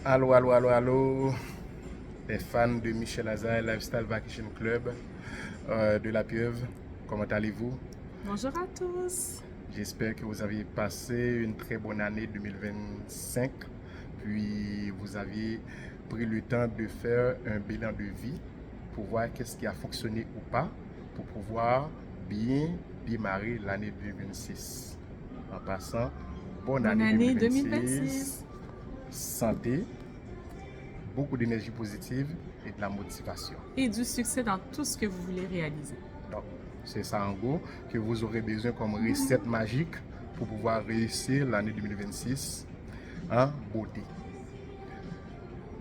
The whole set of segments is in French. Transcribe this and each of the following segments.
Allô, allô, allô, allô, les fans de Michel Azaï Lifestyle Vacation Club de la Pieuvre, comment allez-vous? Bonjour à tous. J'espère que vous avez passé une très bonne année 2025, puis vous avez pris le temps de faire un bilan de vie pour voir qu'est-ce qui a fonctionné ou pas, pour pouvoir bien démarrer l'année 2026. En passant, bonne Bonne année année 2026, 2026. santé, beaucoup d'énergie positive et de la motivation. Et du succès dans tout ce que vous voulez réaliser. Donc, c'est ça en gros que vous aurez besoin comme recette magique pour pouvoir réussir l'année 2026 en beauté.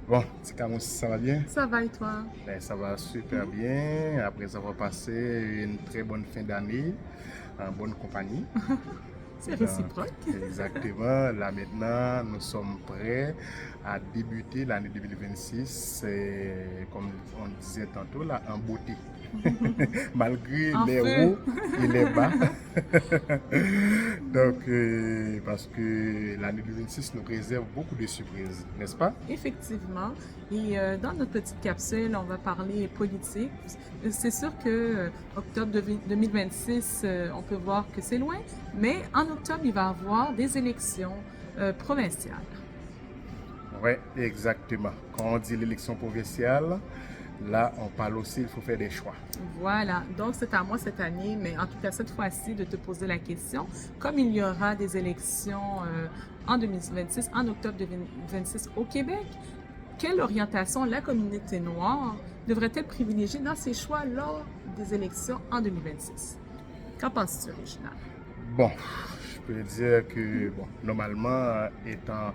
Bon, c'est comment ça va bien? Ça va et toi? Ben, ça va super bien. Après avoir passé une très bonne fin d'année en bonne compagnie. C'est Donc, réciproque. exactement. Là maintenant, nous sommes prêts à débuter l'année 2026, comme on disait tantôt, là, en beauté. Malgré En les feu. hauts et les bas. Donc, parce que l'année 2026 nous réserve beaucoup de surprises, n'est-ce pas? Effectivement. Et dans notre petite capsule, on va parler politique. C'est sûr que octobre 2026, on peut voir que c'est loin, mais en octobre, il va y avoir des élections provinciales. Oui, exactement. Quand on dit l'élection provinciale, là, on parle aussi, il faut faire des choix. Voilà, donc c'est à moi cette année, mais en tout cas cette fois-ci, de te poser la question. Comme il y aura des élections en 2026, en octobre 2026 au Québec, quelle orientation la communauté noire devrait-elle privilégier dans ses choix lors des élections en 2026? Qu'en penses-tu, Réginald? Bon, je peux dire que, bon, normalement, étant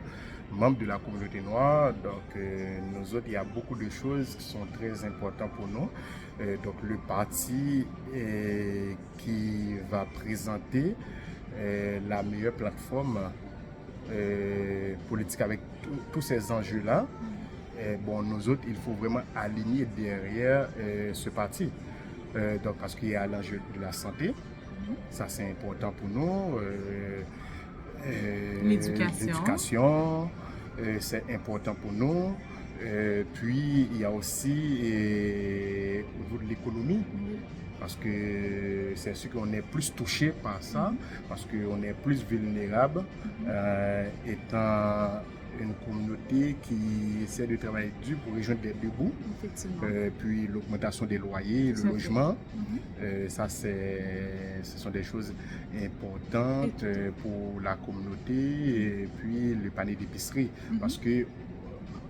membre de la communauté noire, donc nous autres, il y a beaucoup de choses qui sont très importantes pour nous. Donc le parti qui va présenter la meilleure plateforme politique avec tous ces enjeux-là, bon, nous autres, il faut vraiment aligner derrière ce parti. Donc, parce qu'il y a l'enjeu de la santé, ça c'est important pour nous. L'éducation. L'éducation, c'est important pour nous. Puis il y a aussi au niveau de l'économie, parce que c'est sûr qu'on est plus touché par ça, parce qu'on est plus vulnérable, étant une communauté qui essaie de travailler dur pour rejoindre des deux bouts. Effectivement. Puis l'augmentation des loyers, Tout le à fait. logement, ça ce sont des choses importantes pour la communauté et puis le panier d'épicerie. Parce que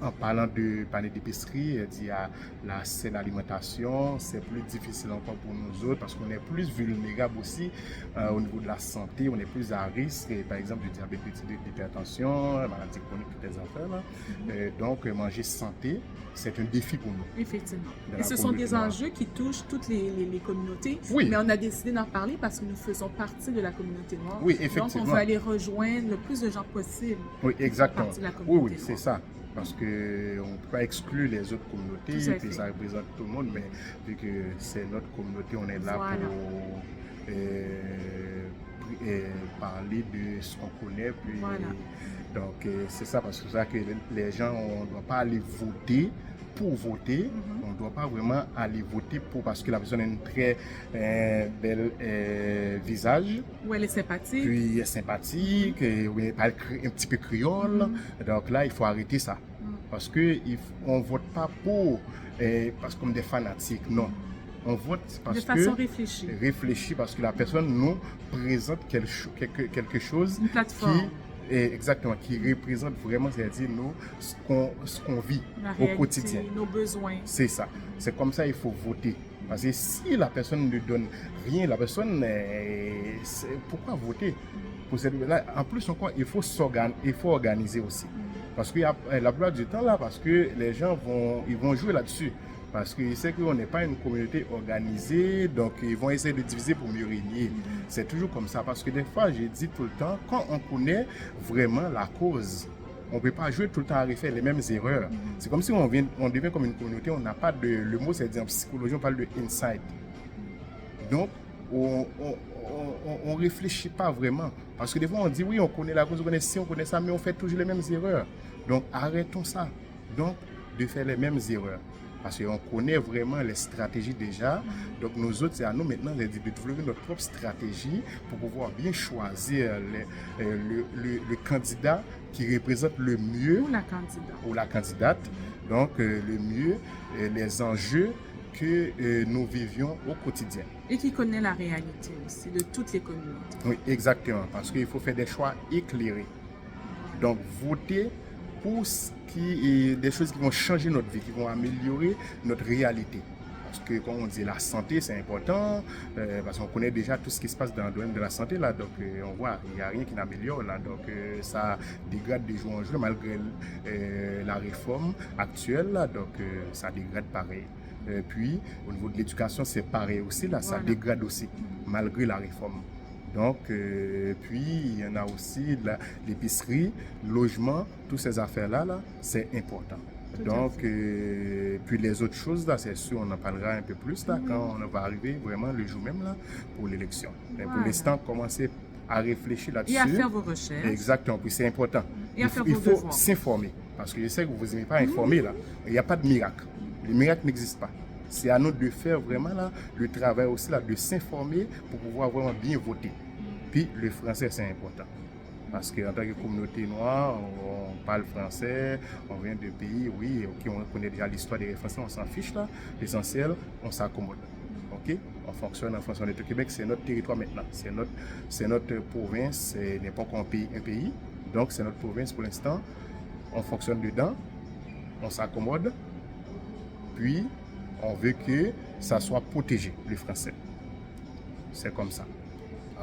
en parlant de panier d'épicerie, il y a la saine alimentation, c'est plus difficile encore pour nous autres parce qu'on est plus vulnérable aussi au niveau de la santé, on est plus à risque, par exemple, du diabète, de l'hypertension, maladie chronique, toutes les affaires. Là. Donc, manger santé, c'est un défi pour nous. Effectivement. De Et la ce sont des communauté noire. enjeux qui touchent toutes les communautés, Oui. mais on a décidé d'en parler parce que nous faisons partie de la communauté noire. Oui, Donc, effectivement. on veut aller rejoindre le plus de gens possible. Oui, exactement. Partie de la Oui, communauté oui, c'est noire. ça. Parce qu'on ne peut pas exclure les autres Tout communautés, à puis fait. ça représente tout le monde, mais vu que c'est notre communauté, on est là Voilà. pour parler de ce qu'on connaît. Puis, Voilà. donc, c'est ça, parce que c'est ça que les gens, on ne doit pas aller voter pour voter, on ne doit pas vraiment aller voter pour parce que la personne a une très belle visage. Où elle est sympathique. Puis elle est sympathique, oui, elle parle un petit peu créole. Donc là, il faut arrêter ça. Parce qu'on ne vote pas pour, parce comme des fanatiques, non. On vote parce de façon réfléchie. Réfléchit parce que la personne nous présente quelque chose Une plateforme. Exactement, qui représente vraiment, c'est-à-dire nous, ce qu'on vit La au réalité, quotidien. nos besoins. C'est ça. C'est comme ça il faut voter. Parce que si la personne ne donne rien, la personne, pourquoi voter pour cette, là, en plus encore, il faut organiser aussi. Parce que la plupart du temps là, parce que les gens vont jouer là-dessus. Parce qu'ils savent qu'on n'est pas une communauté organisée, donc ils vont essayer de diviser pour mieux régner. C'est toujours comme ça, parce que des fois, j'ai dit tout le temps, quand on connaît vraiment la cause, on ne peut pas jouer tout le temps à refaire les mêmes erreurs. C'est comme si on devient comme une communauté, on n'a pas de... Le mot, c'est dire en psychologie, on parle de insight. Donc, on ne réfléchit pas vraiment. Parce que des fois, on dit, oui, on connaît la cause, on connaît ci, on connaît ça, mais on fait toujours les mêmes erreurs. Donc, arrêtons ça. Donc, de faire les mêmes erreurs. Parce qu'on connaît vraiment les stratégies déjà. Donc, nous autres, c'est à nous maintenant de développer notre propre stratégie pour pouvoir bien choisir le candidat qui représente le mieux, ou la candidate, donc le mieux, les enjeux que nous vivions au quotidien. Et qui connaît la réalité aussi de toutes les communautés. Oui, exactement, parce qu'il faut faire des choix éclairés. Donc, voter pour des choses qui vont changer notre vie, qui vont améliorer notre réalité. Parce que, comme on dit, la santé, c'est important, parce qu'on connaît déjà tout ce qui se passe dans le domaine de la santé, là, donc on voit, il n'y a rien qui n'améliore, là, donc ça dégrade de jour en jour, malgré la réforme actuelle, là, donc ça dégrade pareil. Puis, au niveau de l'éducation, c'est pareil aussi, là, ça dégrade aussi, malgré la réforme. Donc, puis, il y en a aussi l'épicerie, logement, toutes ces affaires-là, là, c'est important. Donc, puis les autres choses, là, c'est sûr, on en parlera un peu plus, là, quand on va arriver vraiment le jour même, là, pour l'élection. Mais pour l'instant, commencez à réfléchir là-dessus. Et à faire vos recherches. Exactement, puis c'est important. Et à faire il vos faut devoirs. s'informer, parce que je sais que vous n'aimez pas informer, là. Il n'y a pas de miracle. Le miracle n'existe pas. C'est à nous de faire vraiment là, le travail aussi là, de s'informer pour pouvoir vraiment bien voter. Puis le français, c'est important. Parce qu'en tant que communauté noire, on parle français, on vient de pays, oui, ok, on connaît déjà l'histoire des Français, on s'en fiche là. L'essentiel, on s'accommode. Ok, on fonctionne en fonction de Québec, c'est notre territoire maintenant. C'est notre province, ce n'est pas encore un pays. Donc c'est notre province pour l'instant. On fonctionne dedans, on s'accommode. Puis, on veut que ça soit protégé, le français. C'est comme ça.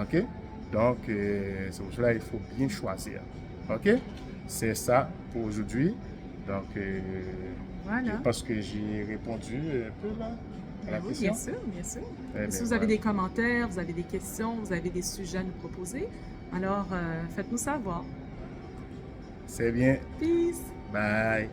OK? Donc, c'est pour cela qu'il faut bien choisir. OK? C'est ça pour aujourd'hui. Donc, voilà. je pense que j'ai répondu un peu là à la question. Bien sûr, bien sûr. Si vous voilà. avez des commentaires, vous avez des questions, vous avez des sujets à nous proposer, alors faites-nous savoir. C'est bien. Peace! Bye!